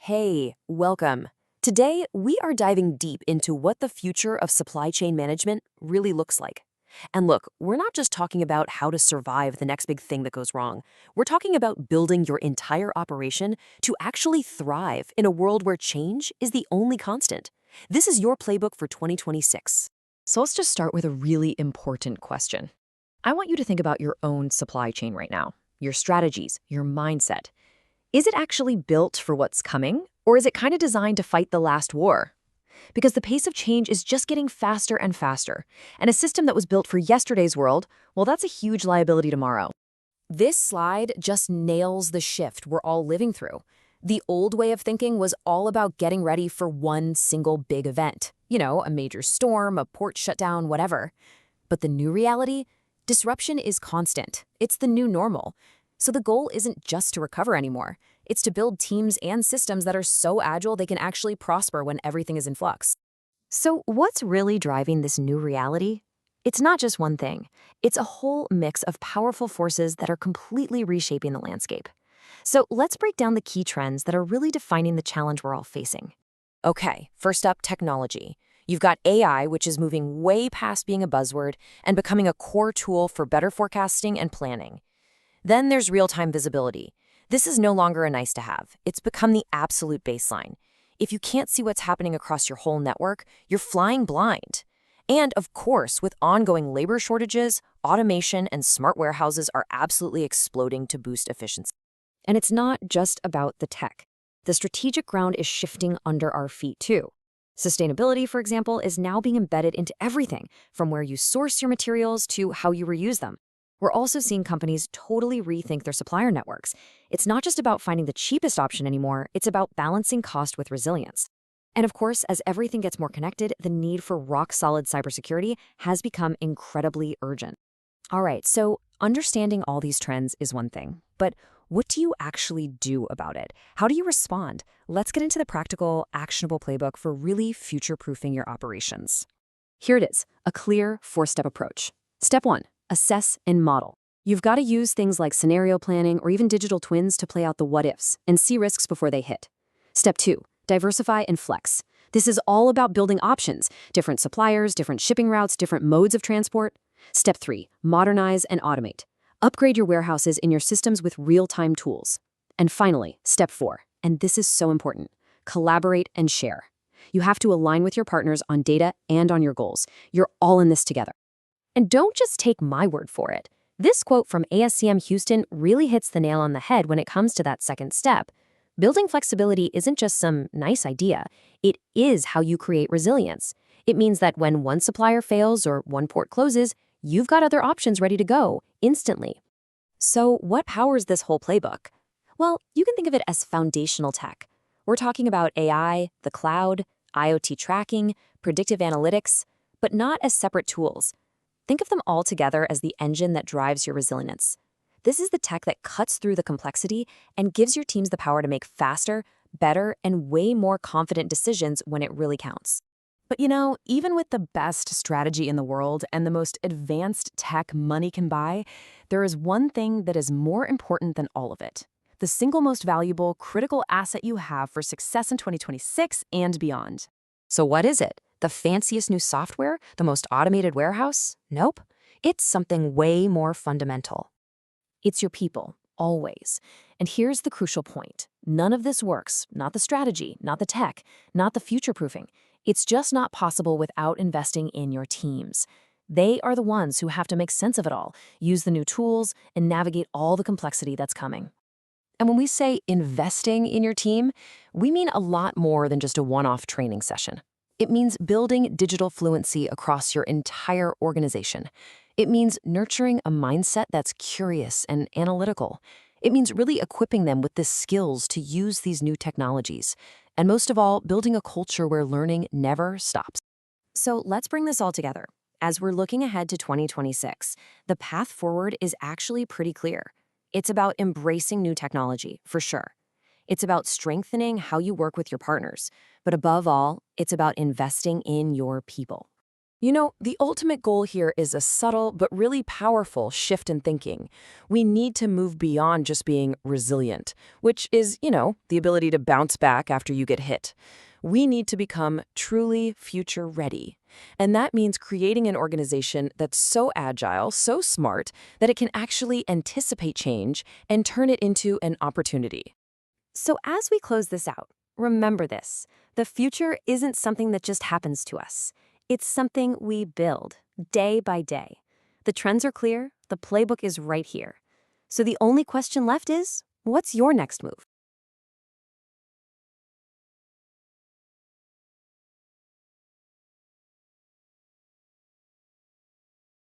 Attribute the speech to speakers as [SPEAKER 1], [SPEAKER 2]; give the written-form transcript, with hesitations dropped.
[SPEAKER 1] Hey, welcome. Today, we are diving deep into what the future of supply chain management really looks like. And look, we're not just talking about how to survive the next big thing that goes wrong. We're talking about building your entire operation to actually thrive in a world where change is the only constant. This is your playbook for 2026.
[SPEAKER 2] So let's just start with a really important question. I want you to think about your own supply chain right now, your strategies, your mindset. Is it actually built for what's coming, or is it kind of designed to fight the last war? Because the pace of change is just getting faster and faster, and a system that was built for yesterday's world, well, that's a huge liability tomorrow.
[SPEAKER 1] This slide just nails the shift we're all living through. The old way of thinking was all about getting ready for one single big event. A major storm, a port shutdown, whatever. But the new reality? Disruption is constant. It's the new normal. So the goal isn't just to recover anymore. It's to build teams and systems that are so agile they can actually prosper when everything is in flux. So what's really driving this new reality? It's not just one thing. It's a whole mix of powerful forces that are completely reshaping the landscape. So let's break down the key trends that are really defining the challenge we're all facing. Okay, first up, technology. You've got AI, which is moving way past being a buzzword and becoming a core tool for better forecasting and planning. Then there's real-time visibility. This is no longer a nice-to-have. It's become the absolute baseline. If you can't see what's happening across your whole network, you're flying blind. And of course, with ongoing labor shortages, automation and smart warehouses are absolutely exploding to boost efficiency. And it's not just about the tech. The strategic ground is shifting under our feet too. Sustainability, for example, is now being embedded into everything, from where you source your materials to how you reuse them. We're also seeing companies totally rethink their supplier networks. It's not just about finding the cheapest option anymore, it's about balancing cost with resilience. And of course, as everything gets more connected, the need for rock-solid cybersecurity has become incredibly urgent. All right, so understanding all these trends is one thing, but what do you actually do about it? How do you respond? Let's get into the practical, actionable playbook for really future-proofing your operations. Here it is, a clear four-step approach. Step 1. Assess and model. You've got to use things like scenario planning or even digital twins to play out the what-ifs and see risks before they hit. Step 2. Diversify and flex. This is all about building options, different suppliers, different shipping routes, different modes of transport. Step 3. Modernize and automate. Upgrade your warehouses in your systems with real-time tools. And finally, Step 4, and this is so important, collaborate and share. You have to align with your partners on data and on your goals. You're all in this together. And don't just take my word for it. This quote from ASCM Houston really hits the nail on the head when it comes to that second step. Building flexibility isn't just some nice idea. It is how you create resilience. It means that when one supplier fails or one port closes, you've got other options ready to go instantly. So what powers this whole playbook? Well, you can think of it as foundational tech. We're talking about AI, the cloud, IoT tracking, predictive analytics, but not as separate tools. Think of them all together as the engine that drives your resilience. This is the tech that cuts through the complexity and gives your teams the power to make faster, better, and way more confident decisions when it really counts.
[SPEAKER 3] But even with the best strategy in the world and the most advanced tech money can buy, there is one thing that is more important than all of it. The single most valuable, critical asset you have for success in 2026 and beyond.
[SPEAKER 1] So what is it? The fanciest new software? The most automated warehouse? Nope. It's something way more fundamental. It's your people, always. And here's the crucial point. None of this works. Not the strategy, not the tech, not the future-proofing. It's just not possible without investing in your teams. They are the ones who have to make sense of it all, use the new tools, and navigate all the complexity that's coming. And when we say investing in your team, we mean a lot more than just a one-off training session. It means building digital fluency across your entire organization. It means nurturing a mindset that's curious and analytical. It means really equipping them with the skills to use these new technologies. And most of all, building a culture where learning never stops. So let's bring this all together. As we're looking ahead to 2026, the path forward is actually pretty clear. It's about embracing new technology, for sure. It's about strengthening how you work with your partners. But above all, it's about investing in your people.
[SPEAKER 3] The ultimate goal here is a subtle but really powerful shift in thinking. We need to move beyond just being resilient, which is, the ability to bounce back after you get hit. We need to become truly future ready. And that means creating an organization that's so agile, so smart, that it can actually anticipate change and turn it into an opportunity.
[SPEAKER 2] So as we close this out, remember this. The future isn't something that just happens to us. It's something we build day by day. The trends are clear, the playbook is right here. So the only question left is, what's your next move?